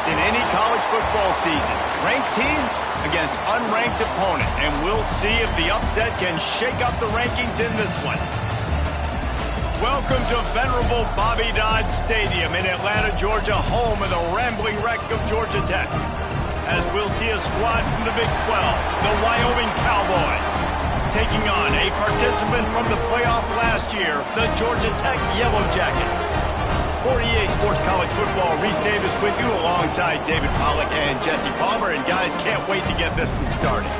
In any college football season, ranked team against unranked opponent, and we'll see if the upset can shake up the rankings in this one. Welcome to venerable Bobby Dodd Stadium in Atlanta, Georgia, home of the rambling wreck of Georgia Tech, as we'll see a squad from the Big 12, the Wyoming Cowboys, taking on a participant from the playoff last year, the Georgia Tech Yellow Jackets. For EA Sports College Football, Reese Davis with you alongside David Pollack and Jesse Palmer. And guys, can't wait to get this one started.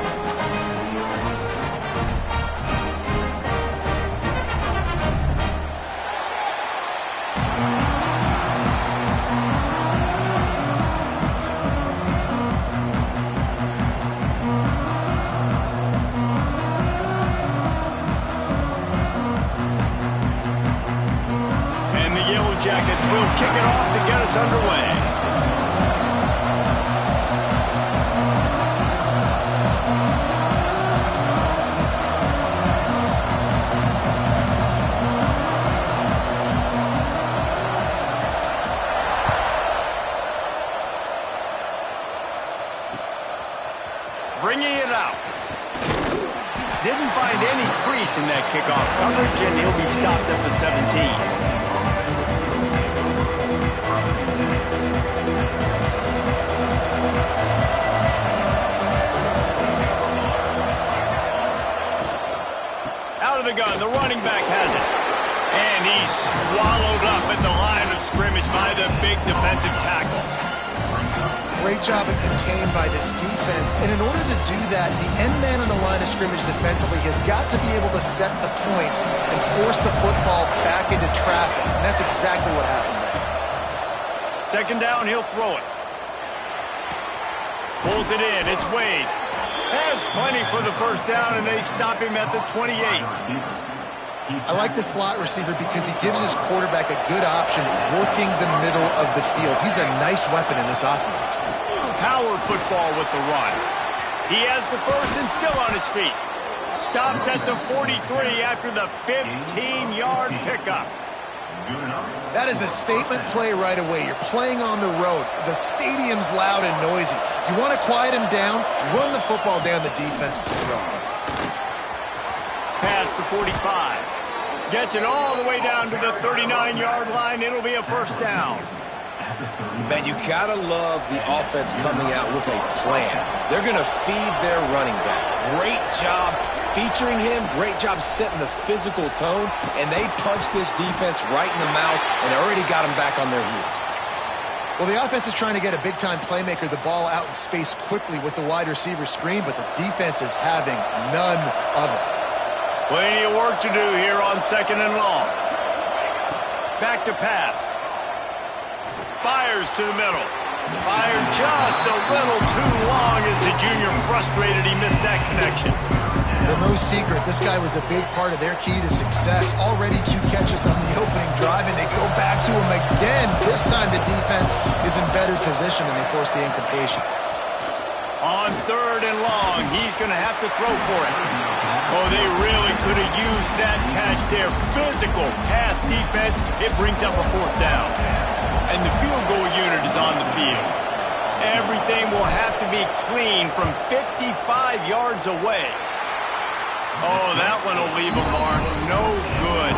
Jackets will kick it off to get us underway. Bringing it out. Didn't find any crease in that kickoff coverage, and he'll be stopped at the 17. the gun. The running back has it. And he's swallowed up at the line of scrimmage by the big defensive tackle. Great job at contained by this defense. And in order to do that, the end man on the line of scrimmage defensively has got to be able to set the point and force the football back into traffic. And that's exactly what happened there. Second down, he'll throw it. Pulls it in. It's Wade. Has plenty for the first down, and they stop him at the 28. I like the slot receiver because he gives his quarterback a good option working the middle of the field. He's a nice weapon in this offense. Power football with the run. He has the first and still on his feet. Stopped at the 43 after the 15-yard pickup. That is a statement play right away. You're playing on the road. The stadium's loud and noisy. You want to quiet him down, run the football down the defense's throat. Past the 45. Gets it all the way down to the 39-yard line. It'll be a first down. Man, you gotta love the offense coming out with a plan. They're gonna feed their running back. Great job featuring him. Great job setting the physical tone. And they punched this defense right in the mouth and already got them back on their heels. Well, the offense is trying to get a big-time playmaker the ball out in space quickly with the wide receiver screen, but the defense is having none of it. Plenty of work to do here on second and long. Back to pass. Fires to the middle. Fired just a little too long as the junior frustrated he missed that connection. Well, no secret, this guy was a big part of their key to success. Already 2 catches on the opening drive, and they go back to him again. This time the defense is in better position, and they force the incompletion. On third and long, he's going to have to throw for it. Oh, they really could have used that catch there. Physical pass defense. It brings up a fourth down. And the field goal unit is on the field. Everything will have to be clean from 55 yards away. Oh, that one will leave a mark. No good.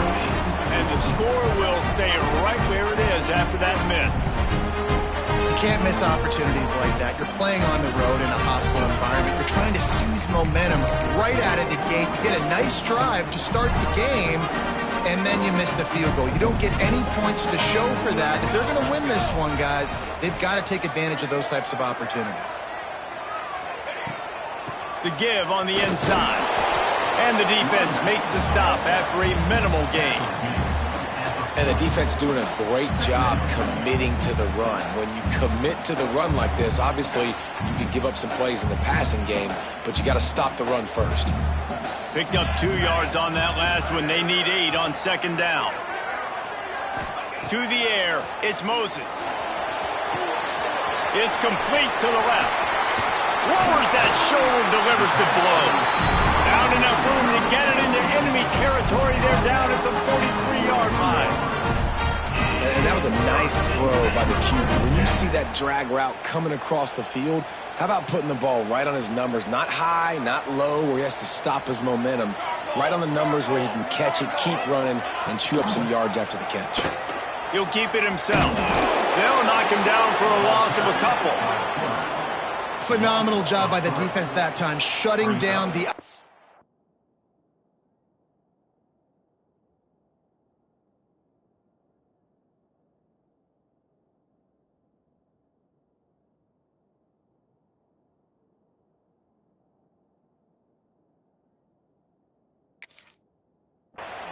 And the score will stay right where it is after that miss. You can't miss opportunities like that. You're playing on the road in a hostile environment. You're trying to seize momentum right out of the gate. You get a nice drive to start the game, and then you miss the field goal. You don't get any points to show for that. If they're going to win this one, guys, they've got to take advantage of those types of opportunities. The give on the inside. And the defense makes the stop after a minimal gain. And the defense doing a great job committing to the run. When you commit to the run like this, obviously you can give up some plays in the passing game, but you got to stop the run first. Picked up 2 yards on that last one. They need 8 on second down. To the air, it's Moses. It's complete to the left. Lowers that shoulder, delivers the blow. Found enough room to get it into enemy territory. They're down at the 43-yard line. And that was a nice throw by the QB. When you see that drag route coming across the field, how about putting the ball right on his numbers? Not high, not low, where he has to stop his momentum. Right on the numbers where he can catch it, keep running, and chew up some yards after the catch. He'll keep it himself. They'll knock him down for a loss of a couple. Phenomenal job by the defense that time, shutting down the...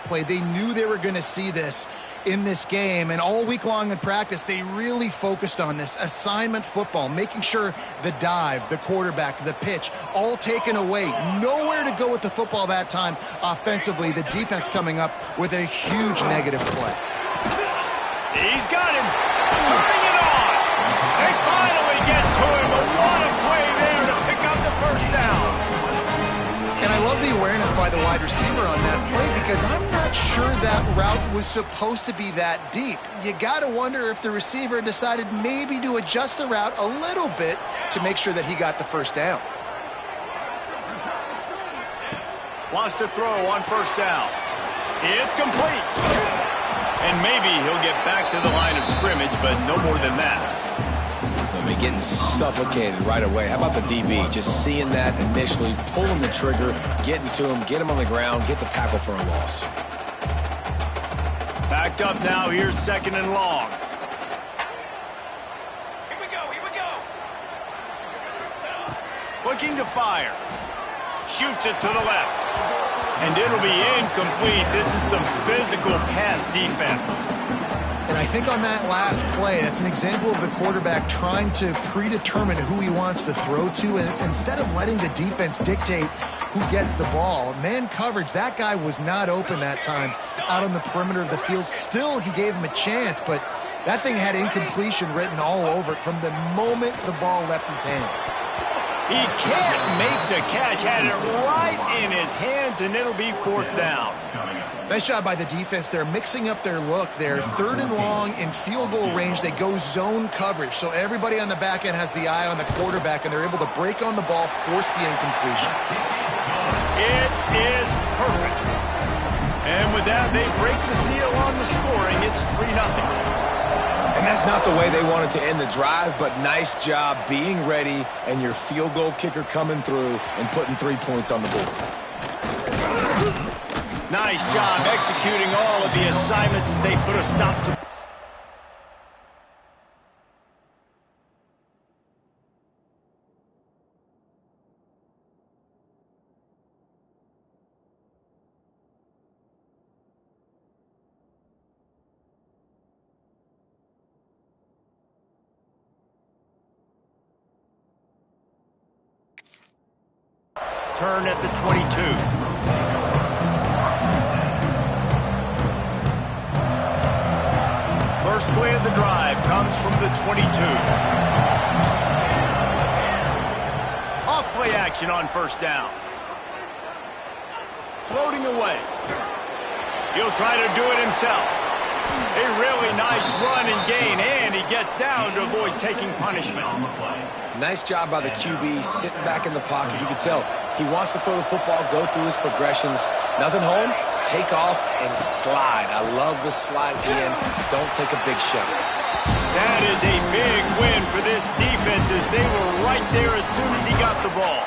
play. They knew they were going to see this in this game, and all week long in practice, they really focused on this assignment football, making sure the dive, the quarterback, the pitch, all taken away. Nowhere to go with the football that time offensively. The defense coming up with a huge negative play. He's got him. Turning it on. They finally get to him. But what a play there to pick up the first down. And I love the awareness by the wide receiver on that play because I'm not sure that route was supposed to be that deep. You got to wonder if the receiver decided maybe to adjust the route a little bit to make sure that he got the first down. Wants to throw on first down. It's complete. And maybe he'll get back to the line of scrimmage, but no more than that. mean, getting suffocated right away. How about the DB? Just seeing that initially, pulling the trigger, getting to him, get him on the ground, get the tackle for a loss. Backed up now. Here's 2nd and long. Here we go. Looking to fire. Shoots it to the left. And it'll be incomplete. This is some physical pass defense. And I think on that last play, that's an example of the quarterback trying to predetermine who he wants to throw to, and instead of letting the defense dictate who gets the ball. Man coverage, that guy was not open that time out on the perimeter of the field. Still, he gave him a chance, but that thing had incompletion written all over it from the moment the ball left his hand. He can't make the catch. Had it right in his hands, and it'll be 4th down. Nice job by the defense. They're mixing up their look there. 3rd and long in field goal range. They go zone coverage. So everybody on the back end has the eye on the quarterback, and they're able to break on the ball, force the incompletion. It is perfect. And with that, they break the seal on the scoring. It's 3-0. And that's not the way they wanted to end the drive, but nice job being ready and your field goal kicker coming through and putting 3 points on the board. Nice job executing all of the assignments as they put a stop to. Turn at the 22. First play of the drive comes from the 22. Off play action on 1st down. Floating away. He'll try to do it himself. A really nice run and gain, and he gets down to avoid taking punishment. Nice job by the QB sitting back in the pocket. You can tell he wants to throw the football, go through his progressions. Nothing home, take off and slide. I love the slide at the end. Don't take a big shot. That is a big win for this defense as they were right there as soon as he got the ball.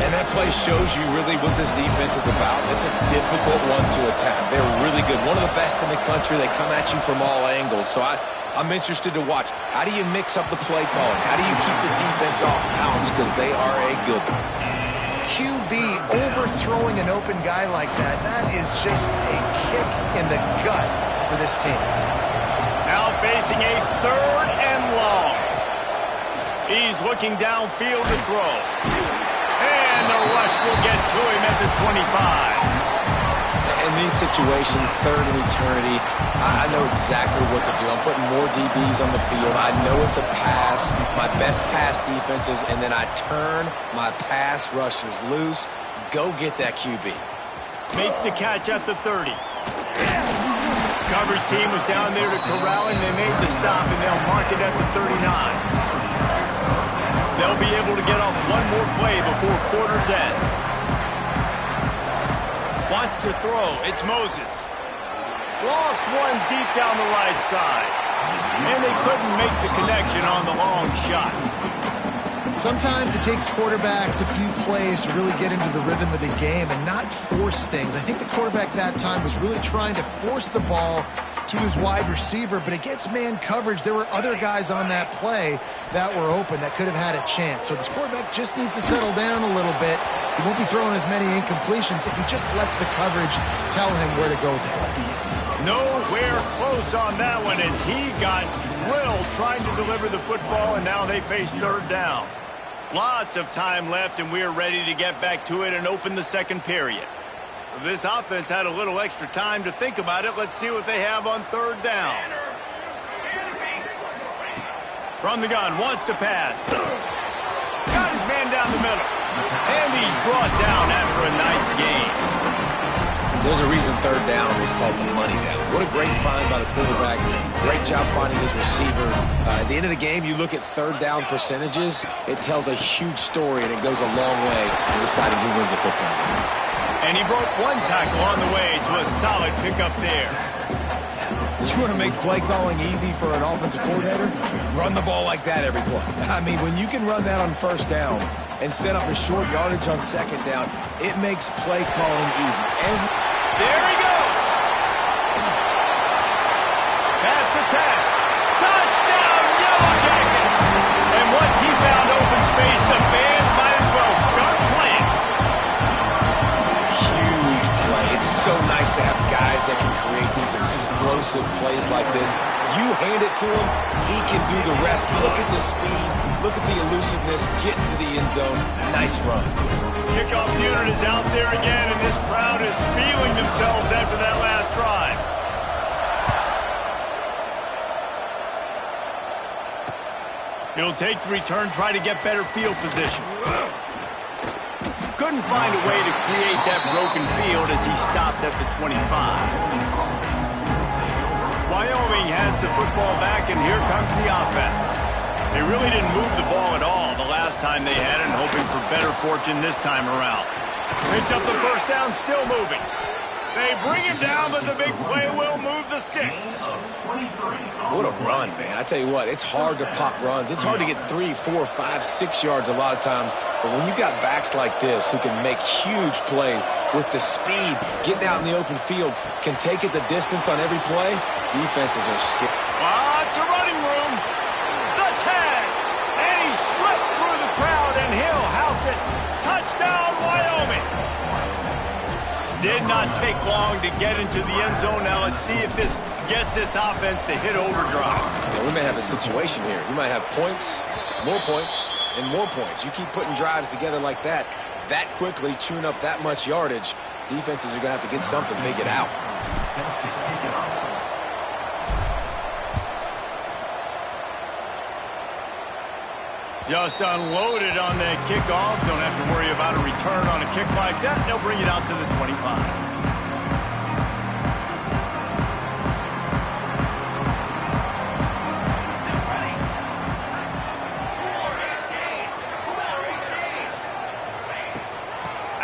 And that play shows you really what this defense is about. It's a difficult one to attack. They're really good. One of the best in the country. They come at you from all angles. So I'm interested to watch. How do you mix up the play calling? How do you keep the defense off balance? Because they are a good one. QB overthrowing an open guy like that, that is just a kick in the gut for this team. Now facing a 3rd and long. He's looking downfield to throw. And the rush will get to him at the 25. In these situations, 3rd and eternity, I know exactly what to do. I'm putting more DBs on the field. I know it's a pass, my best pass defenses, and then I turn my pass rushers loose. Go get that QB. Makes the catch at the 30. Coverage team was down there to corral him. They made the stop, and they'll mark it at the 39. They'll be able to get off one more play before quarter's end. Wants to throw. It's Moses. Lost one deep down the right side. And they couldn't make the connection on the long shot. Sometimes it takes quarterbacks a few plays to really get into the rhythm of the game and not force things. I think the quarterback that time was really trying to force the ball to his wide receiver, but against man coverage, there were other guys on that play that were open that could have had a chance. So this quarterback just needs to settle down a little bit. He won't be throwing as many incompletions if he just lets the coverage tell him where to go with the play. Nowhere close on that one as he got drilled trying to deliver the football, and now they face 3rd down. Lots of time left, and we're ready to get back to it and open the 2nd period. This offense had a little extra time to think about it. Let's see what they have on 3rd down. From the gun, wants to pass. Got his man down the middle. And he's brought down after a nice gain. There's a reason 3rd down is called the money down. What a great find by the quarterback. Great job finding his receiver. At the end of the game, you look at 3rd down percentages. It tells a huge story, and it goes a long way in deciding who wins a football game. And he broke one tackle on the way to a solid pickup there. You want to make play calling easy for an offensive coordinator? Run the ball like that every play. I mean, when you can run that on first down and set up a short yardage on second down, it makes play calling easy. And there he goes. Pass attack. Touchdown, Yellow Jackets. And once he found open space, the band might as well start playing. Huge play. It's so nice to have guys that can create these explosive plays like this. You hand it to him, he can do the rest. Look at the speed. Look at the elusiveness. Get into the end zone. Nice run. Kickoff unit is out there again, and this crowd is feeling themselves after that last drive. He'll take the return, try to get better field position. Couldn't find a way to create that broken field as he stopped at the 25. Wyoming has the football back, and here comes the offense. They really didn't move the ball at all the last time they had it, and hoping for better fortune this time around. Picks up the first down, still moving. They bring him down, but the big play will move the sticks. What a run, man. I tell you what, it's hard to pop runs. It's hard to get 3, 4, 5, 6 yards a lot of times. But when you got backs like this who can make huge plays with the speed, getting out in the open field, can take it the distance on every play, defenses are scared. It's a running room. The tag. And he slipped through the crowd, and he'll house it. Touchdown, Wyoming. Did not take long to get into the end zone. Now let's see if this gets this offense to hit overdrive. Yeah, we may have a situation here. You might have points, and more points. You keep putting drives together like that quickly, chewing up that much yardage, defenses are going to have to get something figured out. Just unloaded on that kickoff. Don't have to worry about a return on a kick like that. They'll bring it out to the 25.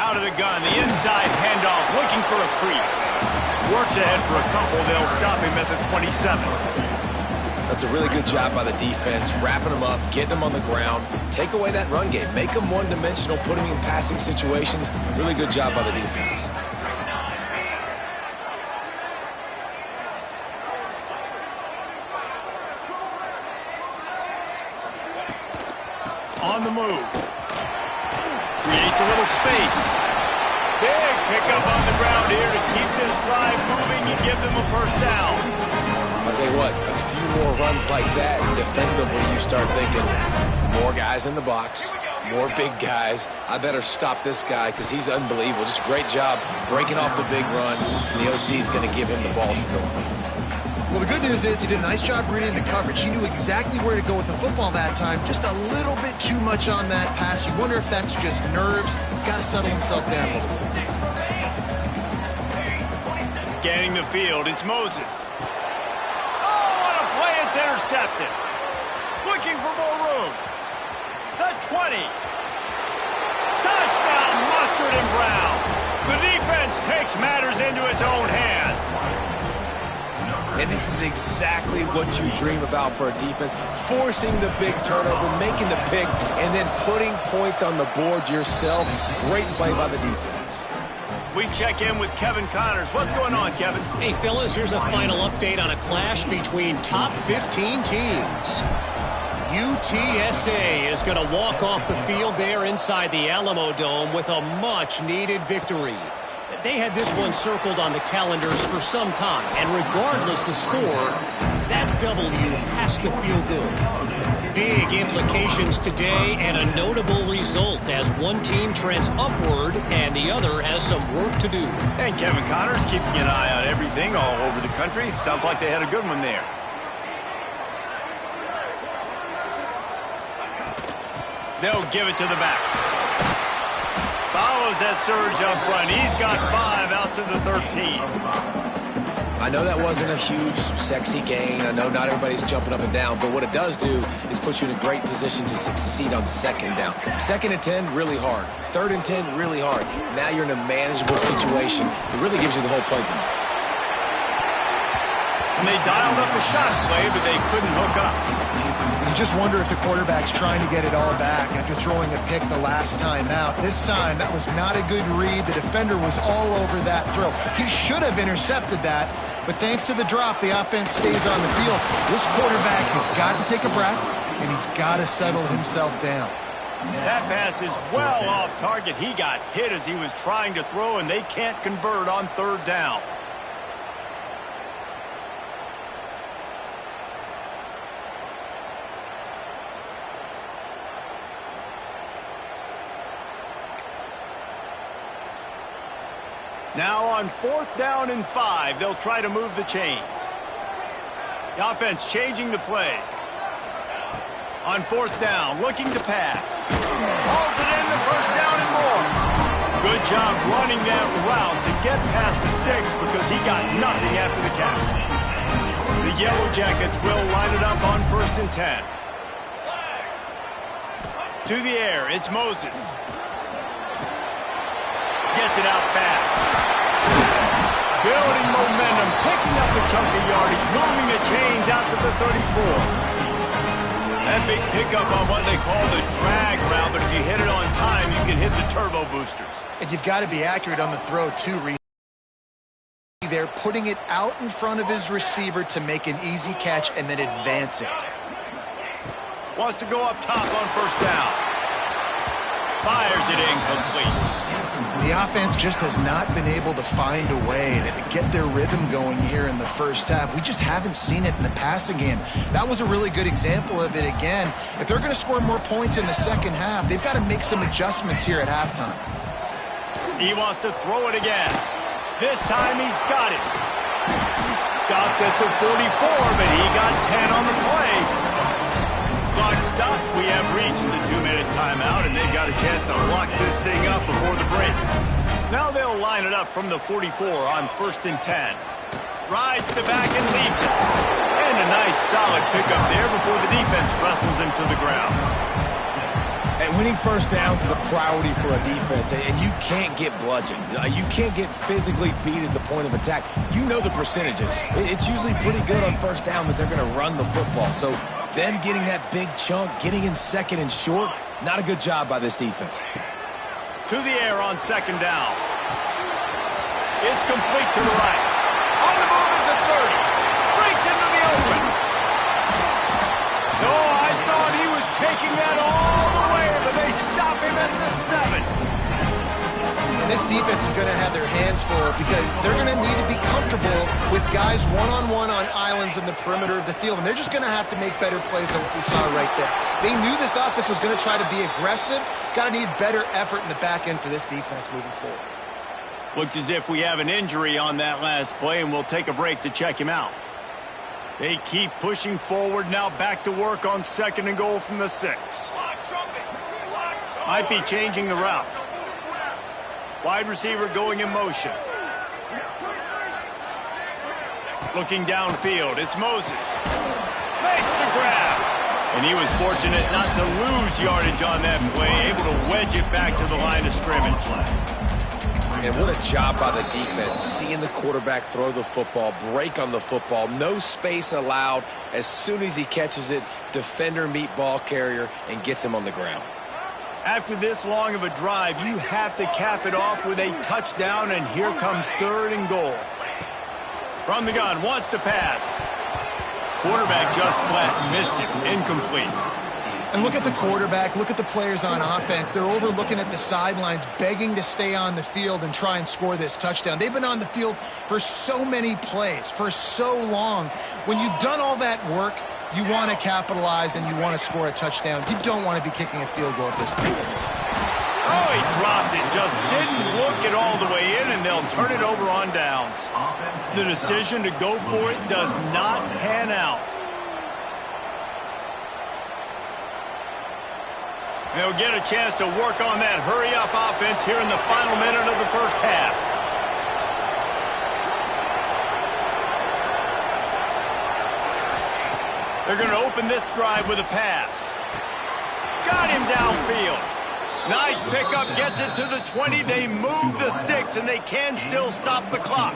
Out of the gun, the inside handoff, looking for a crease. Works ahead for a couple. They'll stop him at the 27. That's a really good job by the defense, wrapping them up, getting them on the ground. Take away that run game. Make them one-dimensional, put them in passing situations. Really good job by the defense. On the move. Creates a little space. Big pickup on the ground here to keep this drive moving and give them a first down. I'll tell you what, a few more runs like that, and defensively you start thinking, more guys in the box, more big guys. I better stop this guy because he's unbelievable. Just a great job breaking off the big run, and the OC is going to give him the ball still. Well, the good news is he did a nice job reading the coverage. He knew exactly where to go with the football that time. Just a little bit too much on that pass. You wonder if that's just nerves. He's got to settle himself down a little bit. Scanning the field, it's Moses. It's intercepted. Looking for more room. The 20. Touchdown, Mustard and Brown. The defense takes matters into its own hands. And this is exactly what you dream about for a defense. Forcing the big turnover, making the pick, and then putting points on the board yourself. Great play by the defense. We check in with Kevin Connors. What's going on, Kevin? Hey, fellas, here's a final update on a clash between top 15 teams. UTSA is going to walk off the field there inside the Alamo Dome with a much-needed victory. They had this one circled on the calendars for some time, and regardless the score, that W has to feel good. Big implications today and a notable result as one team trends upward and the other has some work to do. And Kevin Connors keeping an eye on everything all over the country. Sounds like they had a good one there. They'll give it to the back. Follows that surge up front. He's got 5 out to the 13. I know that wasn't a huge, sexy gain. I know not everybody's jumping up and down, but what it does do is put you in a great position to succeed on second down. 2nd and 10, really hard. 3rd and 10, really hard. Now you're in a manageable situation. It really gives you the whole playbook. And they dialed up a shot play, but they couldn't hook up. You just wonder if the quarterback's trying to get it all back after throwing a pick the last time out. This time, that was not a good read. The defender was all over that throw. He should have intercepted that, but thanks to the drop, the offense stays on the field. This quarterback has got to take a breath, and he's got to settle himself down. That pass is well off target. He got hit as he was trying to throw, and they can't convert on third down. Now on 4th down and 5, they'll try to move the chains. The offense changing the play. On 4th down, looking to pass. Hauls it in, the first down and more. Good job running that route to get past the sticks because he got nothing after the catch. The Yellow Jackets will line it up on 1st and 10. To the air, it's Moses. Gets it out fast. Building momentum, picking up a chunk of yardage, moving the chains out to the 34. That big pickup on what they call the drag route, but if you hit it on time, you can hit the turbo boosters. And you've got to be accurate on the throw, too, Reese. They're putting it out in front of his receiver to make an easy catch and then advance it. Wants to go up top on 1st down. Fires it incomplete. The offense just has not been able to find a way to get their rhythm going here in the first half. We just haven't seen it in the passing game. That was a really good example of it again. If they're going to score more points in the second half, they've got to make some adjustments here at halftime. He wants to throw it again. This time he's got it. Stopped at the 44, but he got 10 on the play. Clock stops. We have reached the 2-minute timeout, and they've got a chance to lock this thing up before the break. Now they'll line it up from the 44 on 1st and 10. Rides the back and leaves it. And a nice solid pickup there before the defense wrestles him to the ground. And winning first downs is a priority for a defense, and you can't get bludgeoned. You can't get physically beat at the point of attack. You know the percentages. It's usually pretty good on 1st down that they're going to run the football. So them getting that big chunk, getting in 2nd and short, not a good job by this defense. To the air on 2nd down. It's complete to the right. On the move at the 30. Breaks into the open. No, I thought he was taking that all the way, but they stop him at the 7. And this defense is going to have their hands full because they're going to need to be comfortable with guys one-on-one on islands in the perimeter of the field. And they're just going to have to make better plays than what we saw right there. They knew this offense was going to try to be aggressive. Got to need better effort in the back end for this defense moving forward. Looks as if we have an injury on that last play, and we'll take a break to check him out. They keep pushing forward, now back to work on 2nd and goal from the 6. Might be changing the route. Wide receiver going in motion. Looking downfield, it's Moses. Makes the grab. And he was fortunate not to lose yardage on that play, able to wedge it back to the line of scrimmage. And what a job by the defense, seeing the quarterback throw the football, break on the football, no space allowed. As soon as he catches it, defender meet ball carrier and gets him on the ground. After this long of a drive, you have to cap it off with a touchdown, and here comes 3rd and goal. From the gun, wants to pass. Quarterback just flat, missed it, incomplete. And look at the quarterback, look at the players on offense. They're overlooking at the sidelines, begging to stay on the field and try and score this touchdown. They've been on the field for so many plays, for so long. When you've done all that work, you want to capitalize and you want to score a touchdown. You don't want to be kicking a field goal at this point. Oh, he dropped it, just didn't look it all the way in, and they'll turn it over on downs. The decision to go for it does not pan out. They'll get a chance to work on that hurry-up offense here in the final minute of the first half. They're going to open this drive with a pass. Got him downfield. Nice pickup, gets it to the 20. They move the sticks, and they can still stop the clock.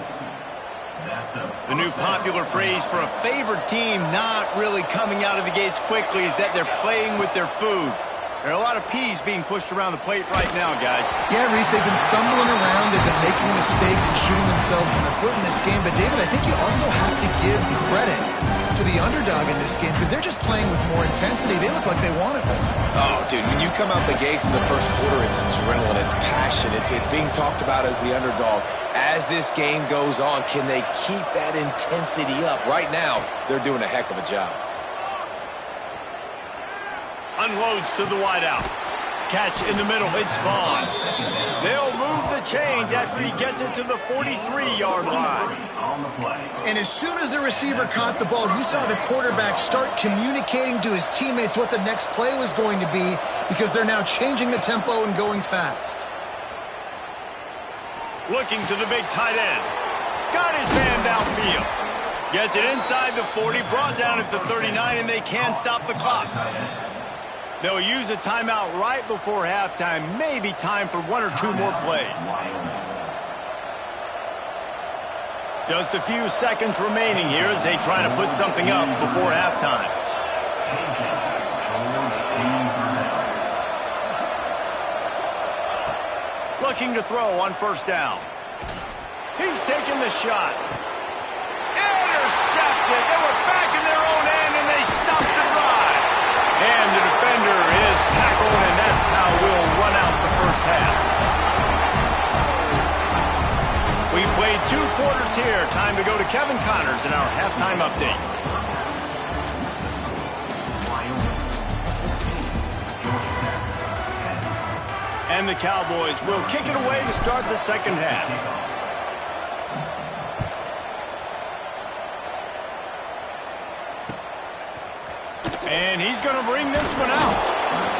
The new popular phrase for a favored team not really coming out of the gates quickly is that they're playing with their food. There are a lot of peas being pushed around the plate right now, guys. Yeah, Reese, they've been stumbling around. They've been making mistakes and shooting themselves in the foot in this game. But, David, I think you also have to give credit to the underdog in this game because they're just playing with more intensity. They look like they want it more. Oh, dude, when you come out the gates in the first quarter, it's adrenaline, it's passion. It's being talked about as the underdog. As this game goes on, can they keep that intensity up? Right now, they're doing a heck of a job. Unloads to the wideout. Catch in the middle. It's Vaughn. They'll move the chains after he gets it to the 43-yard line. And as soon as the receiver caught the ball, you saw the quarterback start communicating to his teammates what the next play was going to be because they're now changing the tempo and going fast. Looking to the big tight end. Got his man downfield. Gets it inside the 40, brought down at the 39, and they can stop the clock. They'll use a timeout right before halftime. Maybe time for one or two more plays. Just a few seconds remaining here as they try to put something up before halftime. Looking to throw on first down. He's taking the shot. Intercepted. They were back in their own end, and they stopped the drive. And the defender is tackled, and that's how we'll run out the first half. We played 2 quarters here. Time to go to Kevin Connors in our halftime update. And the Cowboys will kick it away to start the second half. And he's going to bring this one out.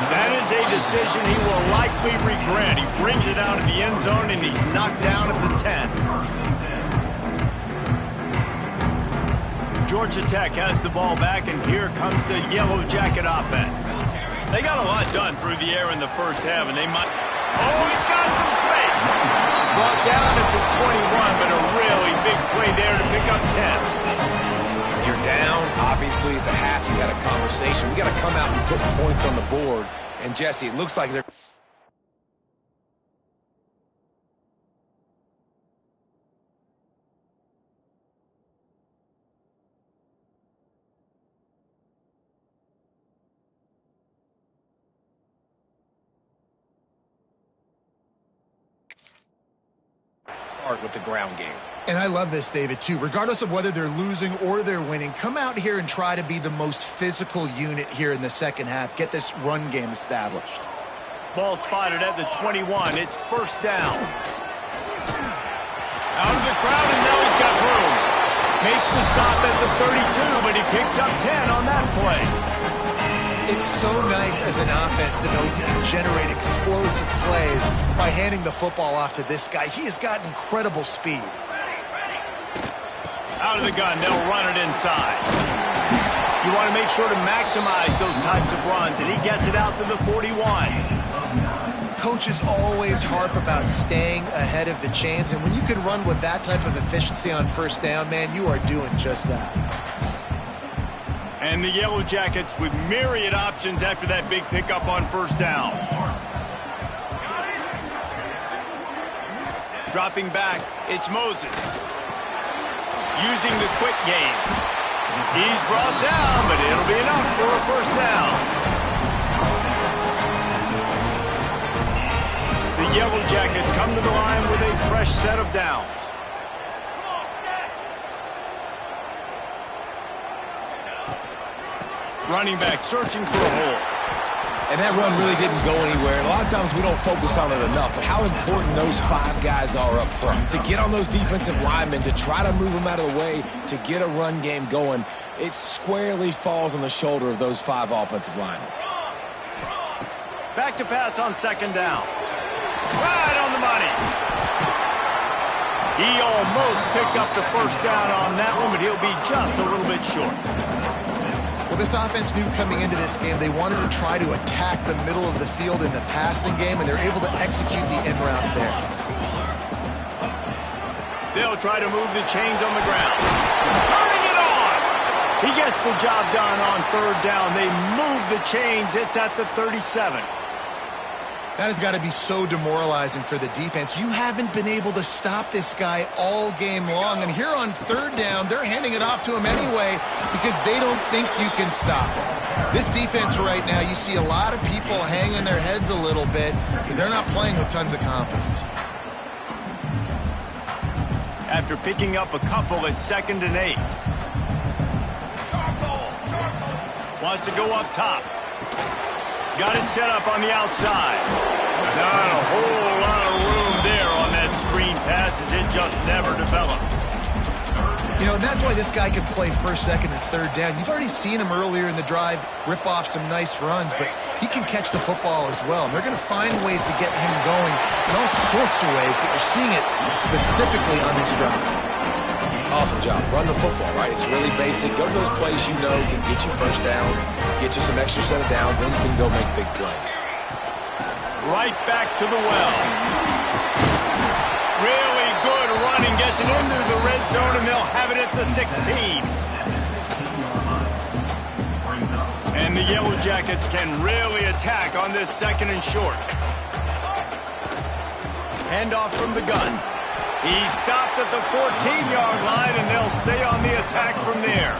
That is a decision he will likely regret. He brings it out of the end zone, and he's knocked down at the 10. Georgia Tech has the ball back, and here comes the Yellow Jacket offense. They got a lot done through the air in the first half, and they might... Oh, he's got some space. Brought down at the 21, but a really big play there to pick up 10. You're down. Obviously, at the half, you had a conversation. We got to come out and put points on the board. And, Jesse, it looks like they're... with the ground game. And I love this, David, too. Regardless of whether they're losing or they're winning, come out here and try to be the most physical unit here in the second half. Get this run game established. Ball spotted at the 21. It's first down. Out of the crowd, and now he's got room. Makes the stop at the 32, but he picks up 10 on that play. It's so nice as an offense to know you can generate explosive plays by handing the football off to this guy. He has got incredible speed. Out of the gun, they'll run it inside. You want to make sure to maximize those types of runs, and he gets it out to the 41. Coaches always harp about staying ahead of the chains, and when you can run with that type of efficiency on first down, man, you are doing just that. And the Yellow Jackets with myriad options after that big pickup on first down. Dropping back, it's Moses. Using the quick game. He's brought down, but it'll be enough for a first down. The Yellow Jackets come to the line with a fresh set of downs. Running back searching for a hole. And that run really didn't go anywhere. And a lot of times we don't focus on it enough, but how important those 5 guys are up front. To get on those defensive linemen, to try to move them out of the way, to get a run game going, it squarely falls on the shoulder of those 5 offensive linemen. Back to pass on second down. Right on the money. He almost picked up the first down on that one, but he'll be just a little bit short. Well, this offense knew coming into this game they wanted to try to attack the middle of the field in the passing game, and they're able to execute the end route there. They'll try to move the chains on the ground. Turning it on! He gets the job done on third down. They move the chains. It's at the 37. That has got to be so demoralizing for the defense. You haven't been able to stop this guy all game long. And here on third down, they're handing it off to him anyway because they don't think you can stop him. This defense right now, you see a lot of people hanging their heads a little bit because they're not playing with tons of confidence. After picking up a couple at 2nd and 8. Wants to go up top. Got it set up on the outside. Not a whole lot of room there on that screen pass as it just never developed. You know, and that's why this guy could play first, second, and third down. You've already seen him earlier in the drive rip off some nice runs, but he can catch the football as well. And they're going to find ways to get him going in all sorts of ways, but you're seeing it specifically on this drive. Awesome job. Run the football, right? It's really basic. Go to those plays you know can get you first downs, get you some extra set of downs, then you can go make big plays. Right back to the well. Really good running. Gets it into the red zone, and they'll have it at the 16. And the Yellow Jackets can really attack on this 2nd and short. Handoff from the gun. He stopped at the 14-yard line, and they'll stay on the attack from there.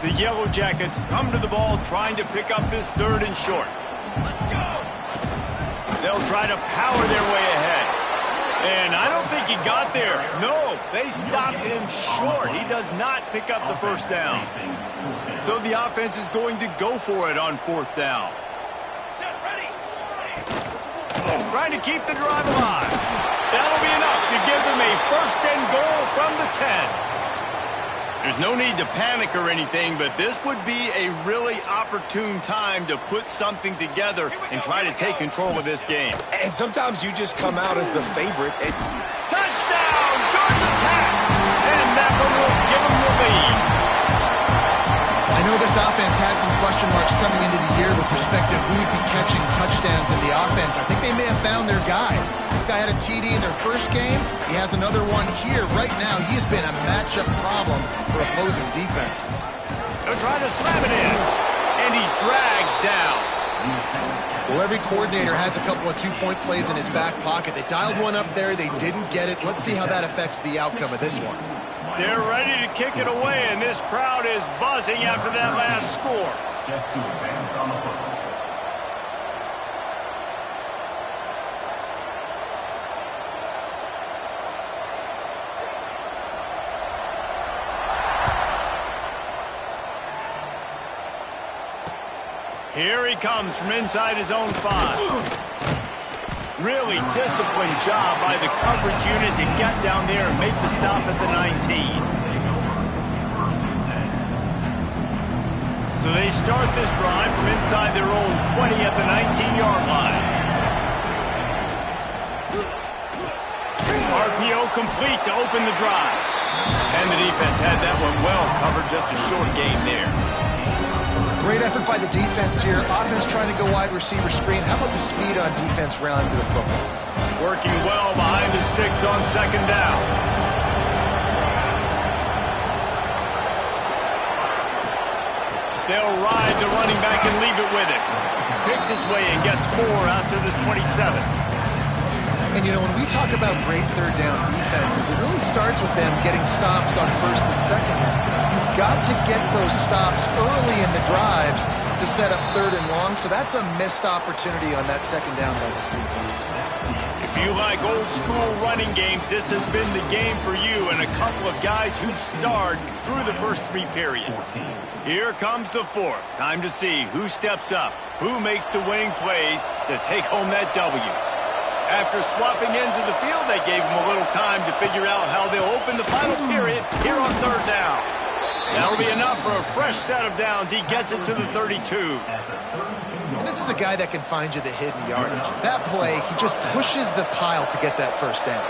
The Yellow Jackets come to the ball trying to pick up this 3rd and short. They'll try to power their way ahead. And I don't think he got there. No, they stopped him short. He does not pick up the first down. So the offense is going to go for it on 4th down. Trying to keep the drive alive. That'll be enough to give them a 1st and goal from the 10. There's no need to panic or anything, but this would be a really opportune time to put something together and try to take control of this game. And sometimes you just come out as the favorite. Touchdown, Georgia Tech! And that one will give them the lead. I know this offense had some question marks coming into the year with respect to who would be catching touchdowns in the offense. I think they may have found their guy. This guy had a TD in their first game. He has another one here. Right now, he's been a matchup problem for opposing defenses. They're trying to slam it in, and he's dragged down. Well, every coordinator has a couple of two-point plays in his back pocket. They dialed one up there. They didn't get it. Let's see how that affects the outcome of this one. They're ready to kick it away, and this crowd is buzzing after that last score. Here he comes from inside his own 5. Really disciplined job by the coverage unit to get down there and make the stop at the 19. So they start this drive from inside their own 20 at the 19-yard line. RPO complete to open the drive. And the defense had that one well covered, just a short gain there. Great effort by the defense here. Offense trying to go wide receiver screen. How about the speed on defense rounding to the football? Working well behind the sticks on 2nd down. They'll ride the running back and leave it with it. Picks his way and gets 4 out to the 27. And, you know, when we talk about great third down defenses, it really starts with them getting stops on 1st and 2nd. You've got to get those stops early in the drives to set up 3rd and long, so that's a missed opportunity on that 2nd down by this defense. If you like old-school running games, this has been the game for you and a couple of guys who starred through the first 3 periods. Here comes the 4th. Time to see who steps up, who makes the winning plays to take home that W. After swapping ends of the field, they gave him a little time to figure out how they'll open the final period here on 3rd down. That'll be enough for a fresh set of downs. He gets it to the 32. And this is a guy that can find you the hidden yardage. That play, he just pushes the pile to get that 1st down.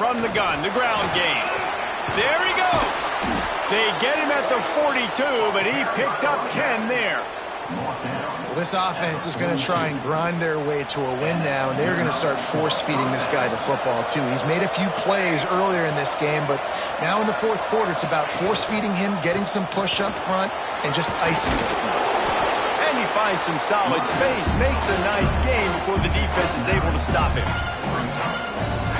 From the gun, the ground game. There he goes. They get him at the 42, but he picked up 10 there. Well, this offense is going to try and grind their way to a win now, and they're going to start force-feeding this guy the football, too. He's made a few plays earlier in this game, but now in the fourth quarter, it's about force-feeding him, getting some push up front, and just icing this thing. And he finds some solid space, makes a nice game before the defense is able to stop him.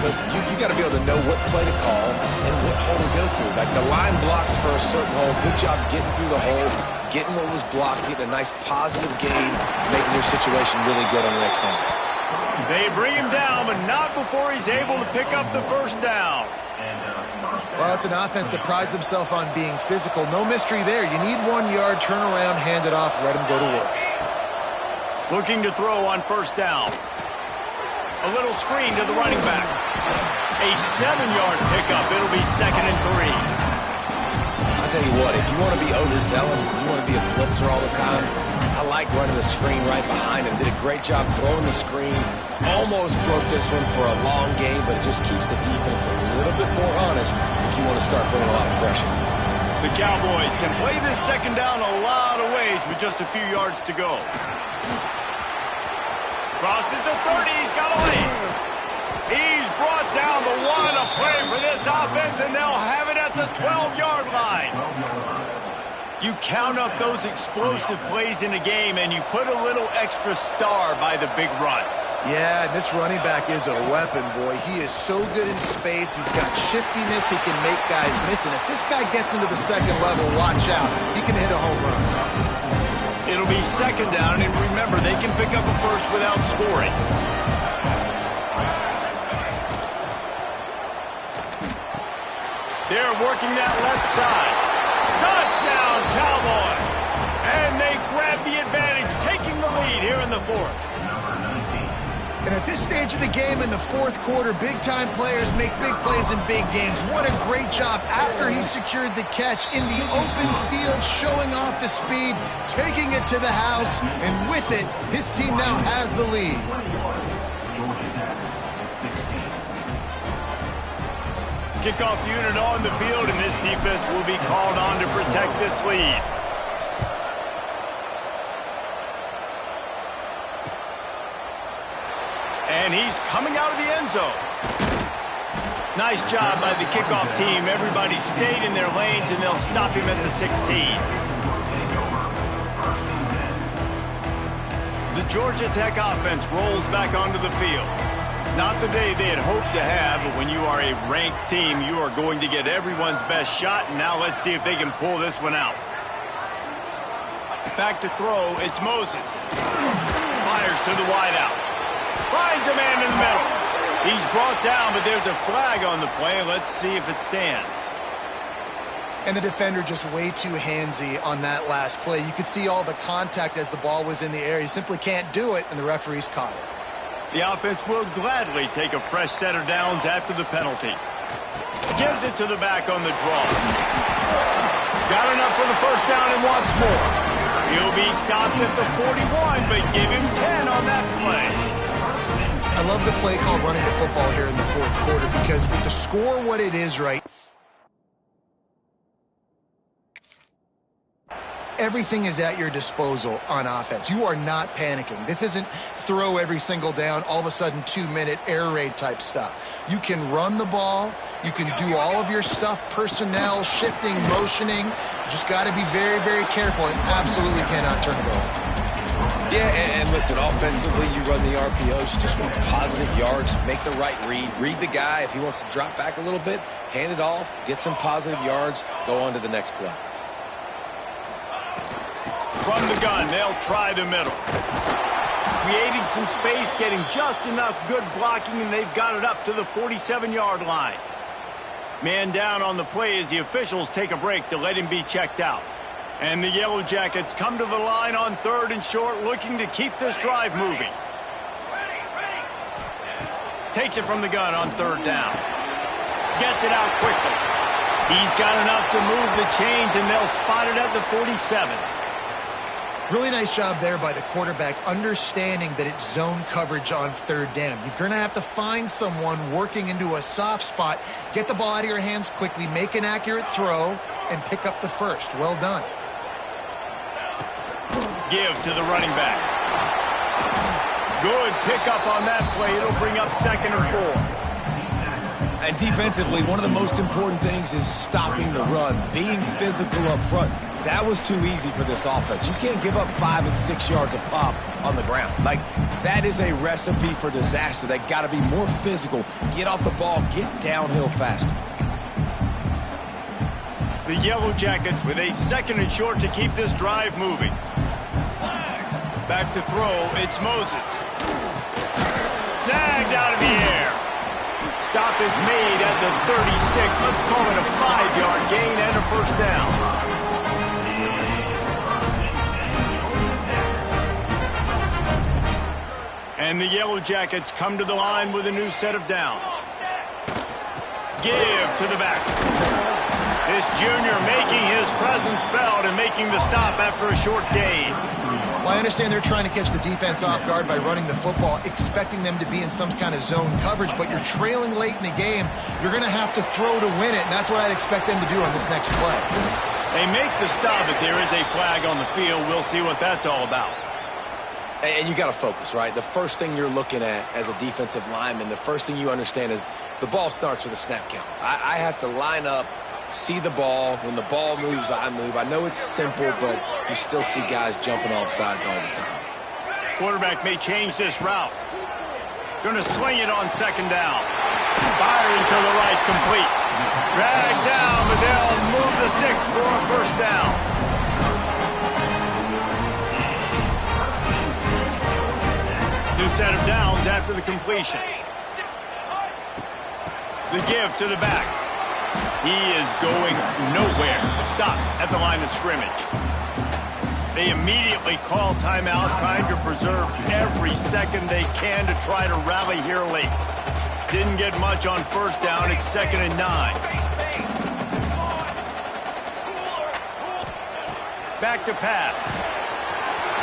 Listen, you got to be able to know what play to call and what hole to go through. Like the line blocks for a certain hole. Good job getting through the hole, getting what was blocked, getting a nice positive gain, making your situation really good on the next down. They bring him down, but not before he's able to pick up the first down. Well, it's an offense that prides themselves on being physical. No mystery there. You need 1 yard, turn around, hand it off, let him go to work. Looking to throw on first down. A little screen to the running back. A 7-yard pickup. It'll be 2nd and 3. I'll tell you what, if you want to be overzealous, you want to be a blitzer all the time, I like running the screen right behind him. Did a great job throwing the screen. Almost broke this one for a long game, but it just keeps the defense a little bit more honest if you want to start putting a lot of pressure. The Cowboys can play this second down a lot of ways with just a few yards to go. Crosses the 30. He's got a lead. He's brought down the 1 a play for this offense, and they'll have it at the 12-yard line. You count up those explosive plays in a game, and you put a little extra star by the big runs. Yeah, this running back is a weapon, boy. He is so good in space. He's got shiftiness. He can make guys miss. And if this guy gets into the second level, watch out. He can hit a home run. It'll be second down, and remember, they can pick up a first without scoring. They're working that left side. Touchdown, Cowboys! And they grab the advantage, taking the lead here in the fourth. And at this stage of the game in the fourth quarter, big-time players make big plays in big games. What a great job after he secured the catch in the open field, showing off the speed, taking it to the house, and with it, his team now has the lead. Kickoff unit on the field, and this defense will be called on to protect this lead. And he's coming out of the end zone. Nice job by the kickoff team. Everybody stayed in their lanes, and they'll stop him at the 16. The Georgia Tech offense rolls back onto the field. Not the day they had hoped to have, but when you are a ranked team, you are going to get everyone's best shot, and now let's see if they can pull this one out. Back to throw, it's Moses. Fires to the wideout. Finds a man in the middle. He's brought down, but there's a flag on the play. Let's see if it stands. And the defender just way too handsy on that last play. You could see all the contact as the ball was in the air. He simply can't do it, and the referee's caught it. The offense will gladly take a fresh set of downs after the penalty. Gives it to the back on the draw. Got enough for the first down and wants more. He'll be stopped at the 41, but give him 10 on that play. I love the play call running the football here in the fourth quarter because with the score what it is right, everything is at your disposal on offense. You are not panicking. This isn't throw every single down, all of a sudden 2-minute air raid type stuff. You can run the ball. You can do all of your stuff, personnel, shifting, motioning. You just got to be very, very careful and absolutely cannot turn it over. Yeah, and listen, offensively, you run the RPOs. You just want positive yards, make the right read. Read the guy. If he wants to drop back a little bit, hand it off, get some positive yards, go on to the next play. From the gun, they'll try the middle. Creating some space, getting just enough good blocking, and they've got it up to the 47-yard line. Man down on the play as the officials take a break to let him be checked out. And the Yellow Jackets come to the line on 3rd and short, looking to keep this drive moving. Takes it from the gun on 3rd down. Gets it out quickly. He's got enough to move the chains, and they'll spot it at the 47. Really nice job there by the quarterback, understanding that it's zone coverage on 3rd down. You're going to have to find someone working into a soft spot, get the ball out of your hands quickly, make an accurate throw, and pick up the first. Well done. Give to the running back. Good pickup on that play. It'll bring up 2nd and 4. And defensively, one of the most important things is stopping the run, being physical up front. That was too easy for this offense. You can't give up 5 and 6 yards a pop on the ground. Like, that is a recipe for disaster. They got to be more physical, get off the ball, get downhill faster. The Yellow Jackets with a 2nd and short to keep this drive moving. Back to throw, it's Moses. Snagged out of the air. Stop is made at the 36. Let's call it a 5-yard gain and a 1st down. And the Yellow Jackets come to the line with a new set of downs. Give to the back. This junior making his presence felt and making the stop after a short gain. Well, I understand they're trying to catch the defense off guard by running the football, expecting them to be in some kind of zone coverage, but you're trailing late in the game. You're going to have to throw to win it, and that's what I'd expect them to do on this next play. They make the stop, but there is a flag on the field. We'll see what that's all about. And you got to focus, right? The first thing you're looking at as a defensive lineman, the first thing you understand is the ball starts with a snap count. I have to line up, see the ball. When the ball moves, I move. I know it's simple, but you still see guys jumping off sides all the time. Quarterback may change this route. Going to swing it on 2nd down. Firing to the right, complete. Dragged down, but they'll move the sticks for a 1st down. New set of downs after the completion. The give to the back. He is going nowhere. Stop at the line of scrimmage. They immediately call timeout, trying to preserve every second they can to try to rally here late. Didn't get much on 1st down. It's 2nd and 9. Back to pass.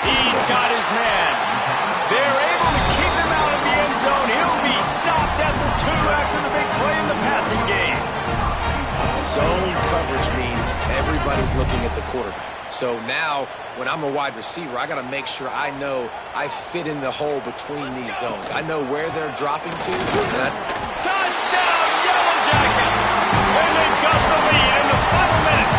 He's got his man. They're able to keep him out of the end zone. He'll be stopped at the 2 after the big play in the passing game. Zone coverage means everybody's looking at the quarterback. So now, when I'm a wide receiver, I got to make sure I know I fit in the hole between these zones. I know where they're dropping to. Touchdown, Yellow Jackets! And they've got the lead in the final minute.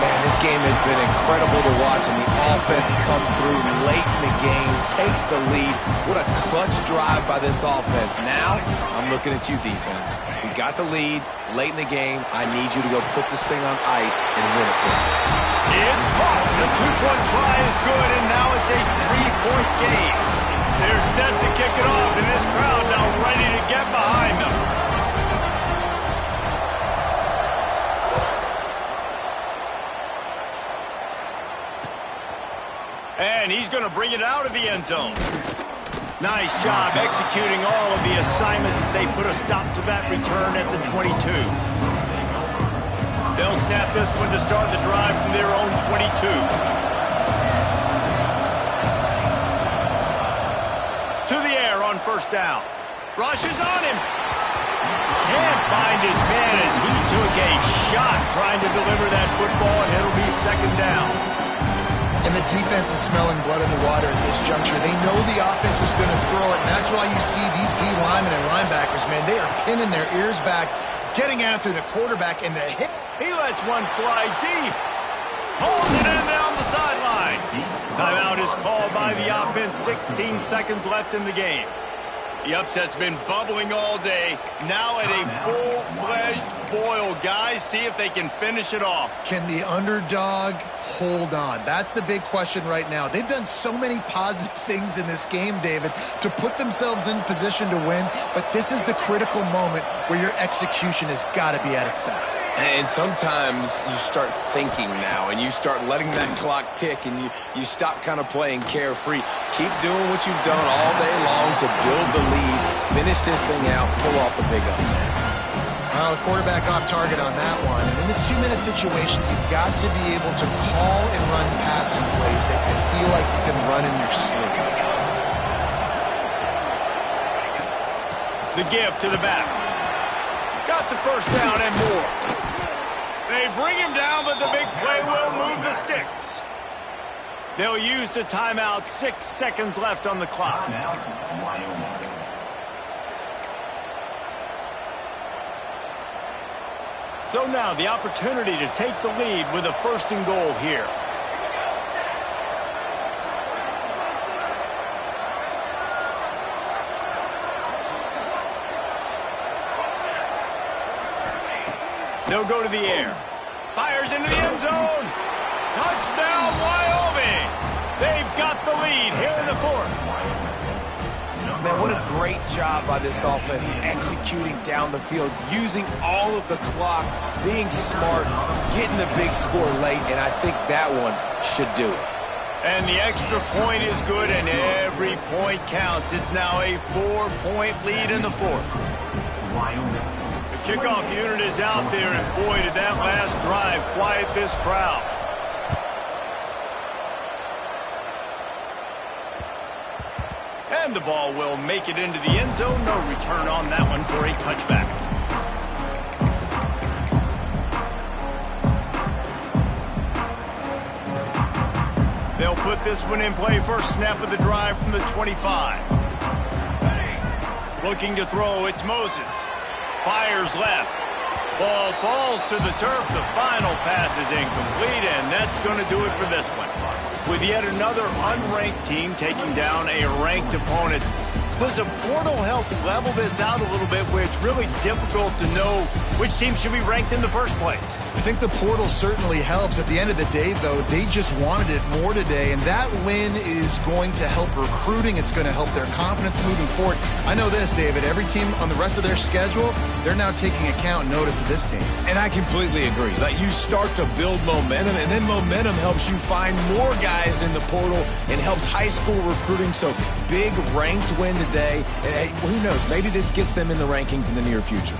Man, this game has been incredible to watch, and the offense comes through late in the game, takes the lead. What a clutch drive by this offense. Now, I'm looking at you, defense. We got the lead late in the game. I need you to go put this thing on ice and win it for me. It's caught. The 2-point try is good, and now it's a 3-point game. They're set to kick it off, and this crowd now ready to get behind them. And he's going to bring it out of the end zone. Nice job executing all of the assignments as they put a stop to that return at the 22. They'll snap this one to start the drive from their own 22. To the air on 1st down. Rushes on him. Can't find his man as he took a shot trying to deliver that football, and it'll be 2nd down. And the defense is smelling blood in the water at this juncture. They know the offense is going to throw it, and that's why you see these D linemen and linebackers, man, they are pinning their ears back, getting after the quarterback, and the hit. He lets one fly deep. Holds it in down the sideline. Timeout is called by the offense. 16 seconds left in the game. The upset's been bubbling all day. Now at a full-fledged boil. Guys, see if they can finish it off. Can the underdog hold on? That's the big question right now. They've done so many positive things in this game, David, to put themselves in position to win, but this is the critical moment where your execution has got to be at its best. And sometimes you start thinking now, and you start letting that clock tick, and you stop kind of playing carefree. Keep doing what you've done all day long to build the lead, finish this thing out, pull off the big upset. Well, the quarterback off target on that one. And in this 2-minute situation, you've got to be able to call and run passing plays that you feel like you can run in your sleep. The give to the back. Got the 1st down and more. They bring him down, but the big play will move the sticks. They'll use the timeout. 6 seconds left on the clock. So now the opportunity to take the lead with a 1st and goal here. They'll go to the air. Fires into the end zone. Touchdown, Wyoming. They've got the lead here in the 4th. Man, what a great job by this offense executing down the field, using all of the clock, being smart, getting the big score late, and I think that one should do it. And the extra point is good, and every point counts. It's now a 4-point lead in the 4th. The kickoff unit is out there, and boy, did that last drive quiet this crowd. And the ball will make it into the end zone. No return on that one for a touchback. They'll put this one in play. First snap of the drive from the 25. Looking to throw, it's Moses. Fires left. Ball falls to the turf. The final pass is incomplete, and that's going to do it for this one. With yet another unranked team taking down a ranked opponent. Does a portal help level this out a little bit where it's really difficult to know which team should be ranked in the first place? I think the portal certainly helps. At the end of the day, though, they just wanted it more today, and that win is going to help recruiting. It's going to help their confidence moving forward. I know this, David, every team on the rest of their schedule, they're now taking account and notice of this team. And I completely agree. Like, you start to build momentum, and then momentum helps you find more guys in the portal and helps high school recruiting. So big ranked win today. And, hey, who knows? Maybe this gets them in the rankings in the near future.